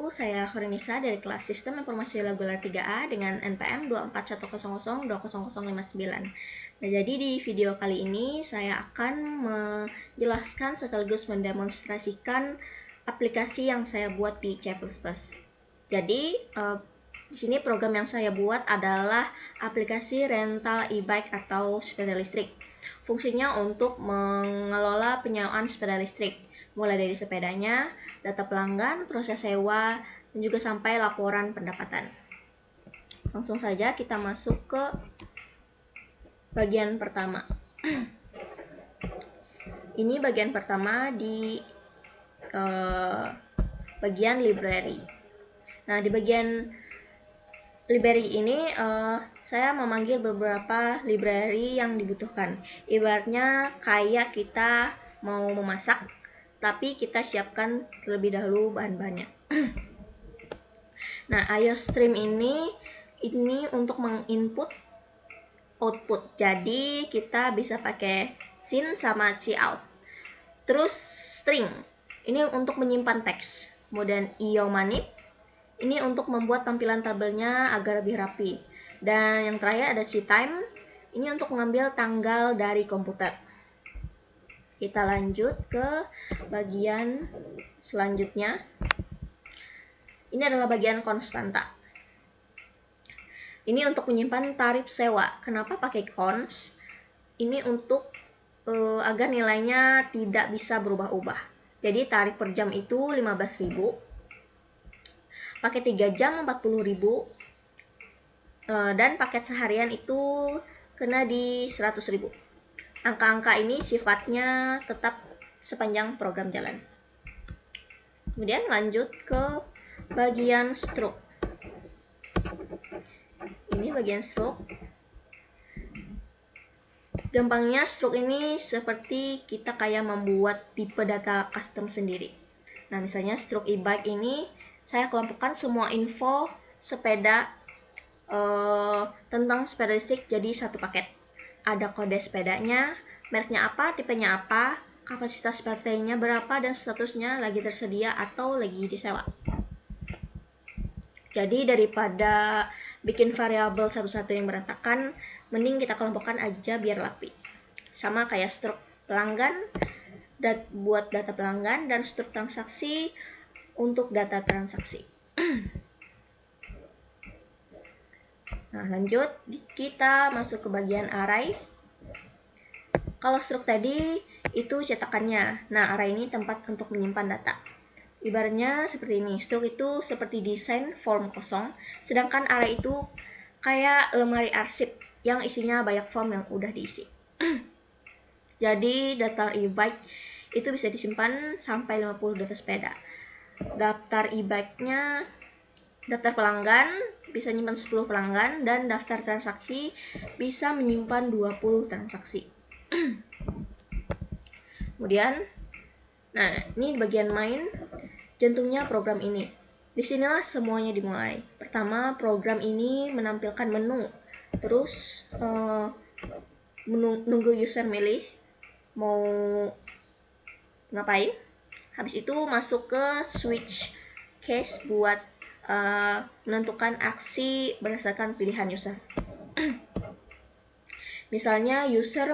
saya Horenisa dari kelas Sistem Informasi Reguler 3A dengan NPM 24100200059. Nah, jadi di video kali ini saya akan menjelaskan sekaligus mendemonstrasikan aplikasi yang saya buat di C++. Jadi, di sini program yang saya buat adalah aplikasi rental e-bike atau sepeda listrik. Fungsinya untuk mengelola penyewaan sepeda listrik, mulai dari sepedanya, data pelanggan, proses sewa, dan juga sampai laporan pendapatan. Langsung saja kita masuk ke bagian pertama. Ini bagian pertama di bagian library. Nah, di bagian library ini saya memanggil beberapa library yang dibutuhkan. Ibaratnya kayak kita mau memasak, tapi kita siapkan terlebih dahulu bahan-bahannya. Nah, IOStream ini untuk menginput output. Jadi kita bisa pakai sin sama cout. Terus string ini untuk menyimpan teks. Kemudian iomanip ini untuk membuat tampilan tabelnya agar lebih rapi. Dan yang terakhir ada ctime ini untuk mengambil tanggal dari komputer. Kita lanjut ke bagian selanjutnya. Ini adalah bagian konstanta. Ini untuk menyimpan tarif sewa. Kenapa pakai cons? Ini untuk agar nilainya tidak bisa berubah-ubah. Jadi tarif per jam itu 15.000. Pakai 3 jam 40.000. Dan paket seharian itu kena di 100.000. Angka-angka ini sifatnya tetap sepanjang program jalan. Kemudian lanjut ke bagian stroke. Ini bagian stroke. Gampangnya stroke ini seperti kita kayak membuat tipe data custom sendiri. Nah, misalnya stroke e-bike ini saya kelompokkan semua info sepeda tentang sepeda listrik jadi satu paket. Ada kode sepedanya, mereknya apa, tipenya apa, kapasitas baterainya berapa, dan statusnya lagi tersedia atau lagi disewa. Jadi daripada bikin variabel satu-satu yang berantakan, mending kita kelompokkan aja biar rapi. Sama kayak struk pelanggan buat data pelanggan dan struk transaksi untuk data transaksi. Nah, lanjut kita masuk ke bagian array. Kalau struk tadi itu cetakannya. Nah, array ini tempat untuk menyimpan data. Ibaratnya seperti ini. Struk itu seperti desain form kosong, sedangkan array itu kayak lemari arsip yang isinya banyak form yang udah diisi. Jadi daftar e-bike itu bisa disimpan sampai 50 data sepeda. Daftar e-bike-nya, daftar pelanggan bisa menyimpan 10 pelanggan, dan daftar transaksi bisa menyimpan 20 transaksi. Kemudian, nah ini bagian main, jantungnya program ini. Disinilah semuanya dimulai. Pertama, program ini menampilkan menu. Terus nunggu user milih mau ngapain. Habis itu masuk ke switch case buat menentukan aksi berdasarkan pilihan user. Misalnya user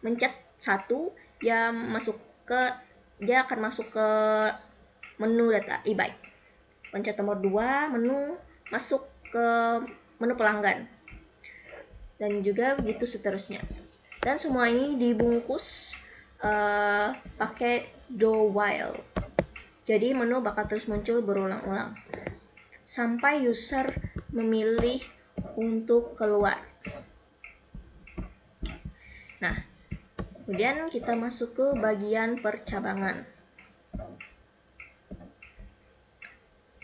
mencet 1, dia akan masuk ke menu data e-bike. Pencet nomor 2, menu masuk ke menu pelanggan. Dan juga begitu seterusnya. Dan semua ini dibungkus pakai do while. Jadi menu bakal terus muncul berulang-ulang sampai user memilih untuk keluar. Nah, kemudian kita masuk ke bagian percabangan.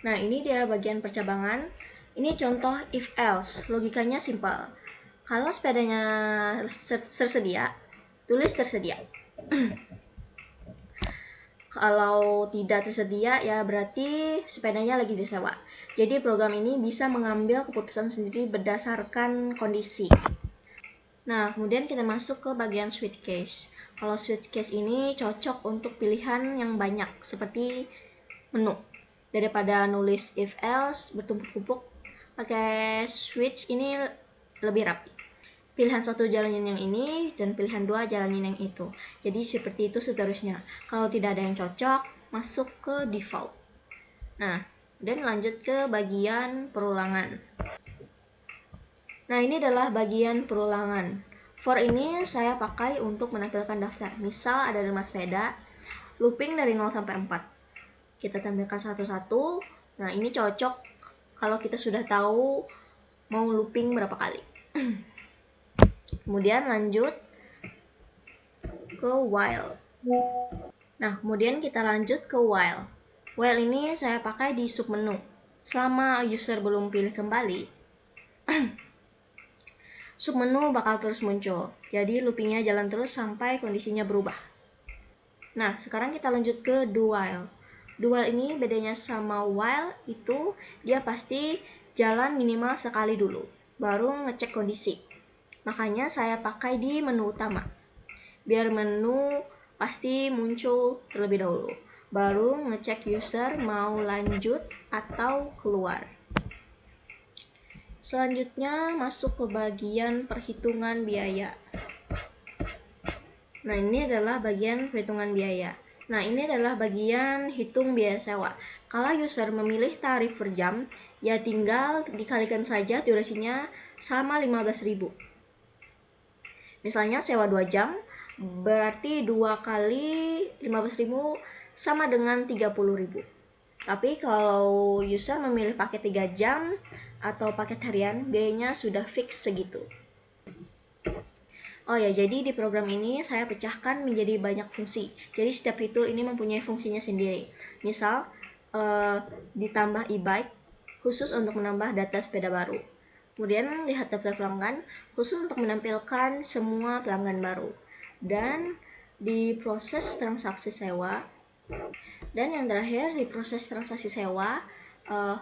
Nah, ini dia bagian percabangan. Ini contoh if else. Logikanya simpel. Kalau sepedanya tersedia, tulis tersedia. Kalau tidak tersedia, ya berarti sepedanya lagi disewa. Jadi program ini bisa mengambil keputusan sendiri berdasarkan kondisi. Nah, kemudian kita masuk ke bagian switch case. Kalau switch case ini cocok untuk pilihan yang banyak, seperti menu. Daripada nulis if else bertumpuk-tumpuk, pakai switch ini lebih rapi. Pilihan satu jalanin yang ini dan pilihan dua jalanin yang itu. Jadi seperti itu seterusnya. Kalau tidak ada yang cocok, masuk ke default. Nah, dan lanjut ke bagian perulangan. Nah, ini adalah bagian perulangan. For ini saya pakai untuk menampilkan daftar. Misal ada 5 sepeda, looping dari 0 sampai 4. Kita tampilkan satu-satu. Nah, ini cocok kalau kita sudah tahu mau looping berapa kali. Kemudian lanjut ke while. Nah, kemudian kita lanjut ke while. While ini saya pakai di submenu. Selama user belum pilih kembali, submenu bakal terus muncul. Jadi loopingnya jalan terus sampai kondisinya berubah. Nah, sekarang kita lanjut ke do while. Do while ini bedanya sama while itu dia pasti jalan minimal sekali dulu, baru ngecek kondisi. Makanya saya pakai di menu utama. Biar menu pasti muncul terlebih dahulu, baru ngecek user mau lanjut atau keluar. Selanjutnya masuk ke bagian perhitungan biaya. Nah, ini adalah bagian perhitungan biaya. Nah, ini adalah bagian hitung biaya sewa. Kalau user memilih tarif per jam, ya tinggal dikalikan saja durasinya sama 15.000. Misalnya sewa 2 jam, berarti 2 kali 15.000 sama dengan 30.000. Tapi kalau user memilih paket 3 jam atau paket harian, biayanya sudah fix segitu. Oh ya, jadi di program ini saya pecahkan menjadi banyak fungsi. Jadi setiap fitur ini mempunyai fungsinya sendiri. Misal, ditambah e-bike khusus untuk menambah data sepeda baru. Kemudian lihat daftar pelanggan khusus untuk menampilkan semua pelanggan baru. Dan di proses transaksi sewa. Dan yang terakhir di proses transaksi sewa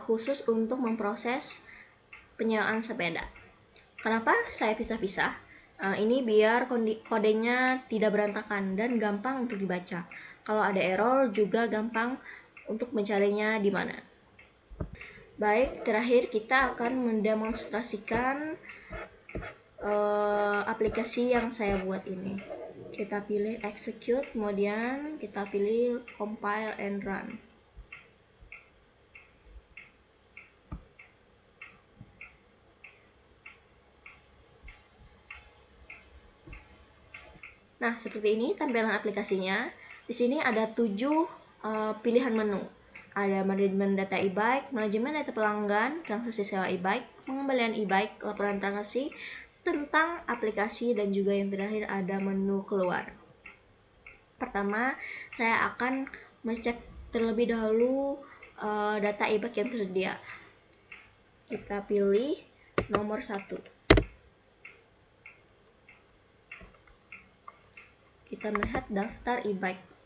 khusus untuk memproses penyewaan sepeda. Kenapa saya pisah-pisah? Ini biar kodenya tidak berantakan dan gampang untuk dibaca. Kalau ada error juga gampang untuk mencarinya di mana. Baik, terakhir kita akan mendemonstrasikan aplikasi yang saya buat ini. Kita pilih execute, kemudian kita pilih compile and run. Nah, seperti ini tampilan aplikasinya. Di sini ada 7 pilihan menu. Ada manajemen data e-bike, manajemen data pelanggan, transaksi sewa e-bike, pengembalian e-bike, laporan transaksi tentang aplikasi, dan juga yang terakhir ada menu keluar. Pertama, saya akan mengecek terlebih dahulu data e-bike yang tersedia. Kita pilih nomor 1. Kita melihat daftar e-bike.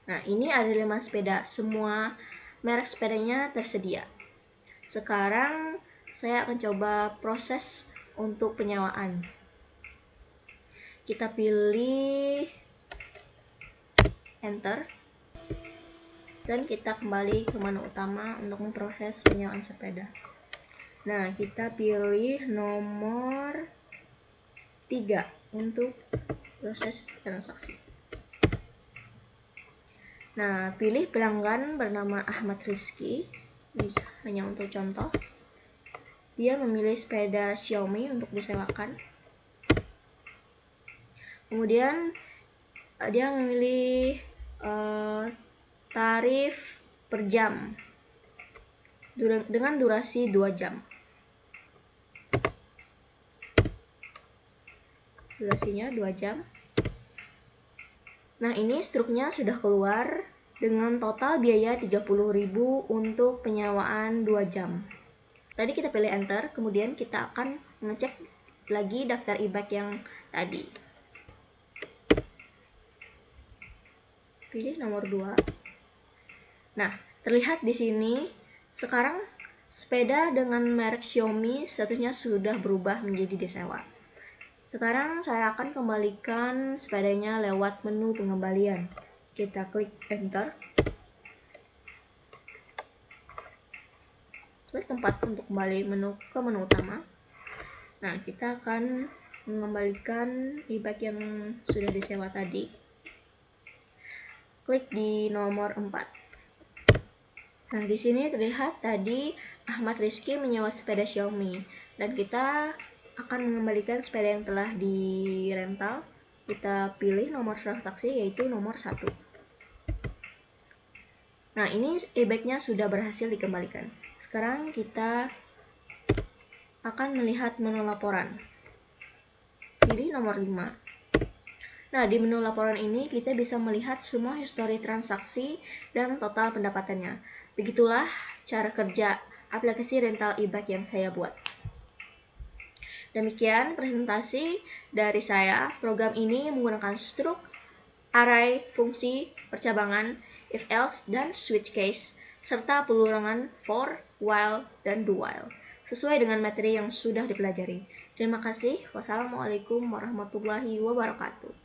Nah, ini ada 5 sepeda, semua merek sepedanya tersedia. Sekarang saya akan coba proses untuk penyewaan. Kita pilih enter dan kita kembali ke menu utama untuk memproses penyewaan sepeda. Nah, kita pilih nomor 3 untuk proses transaksi. Nah, pilih pelanggan bernama Ahmad Rizky, bisa hanya untuk contoh. Dia memilih sepeda Xiaomi untuk disewakan. Kemudian dia memilih tarif per jam dengan durasi 2 jam. Durasinya 2 jam. Nah, ini struknya sudah keluar dengan total biaya 30.000 untuk penyewaan 2 jam. Tadi kita pilih enter, kemudian kita akan mengecek lagi daftar e-bike yang tadi. Pilih nomor 2. Nah, terlihat di sini sekarang sepeda dengan merek Xiaomi statusnya sudah berubah menjadi disewa. Sekarang saya akan kembalikan sepedanya lewat menu pengembalian. Kita klik enter. klik tempat untuk kembali ke menu utama. Nah, kita akan mengembalikan e-bike yang sudah disewa tadi. Klik di nomor 4. Nah, di sini terlihat tadi Ahmad Rizky menyewa sepeda Xiaomi dan kita akan mengembalikan sepeda yang telah dirental. Kita pilih nomor transaksi yaitu nomor 1. Nah, ini e-bike-nya sudah berhasil dikembalikan. Sekarang kita akan melihat menu laporan. Pilih nomor 5. Nah, di menu laporan ini kita bisa melihat semua histori transaksi dan total pendapatannya. Begitulah cara kerja aplikasi rental e-bike yang saya buat. Demikian presentasi dari saya. Program ini menggunakan struk, array, fungsi, percabangan, if else, dan switch case, serta pengulangan for, while, dan do while, sesuai dengan materi yang sudah dipelajari. Terima kasih. Wassalamualaikum warahmatullahi wabarakatuh.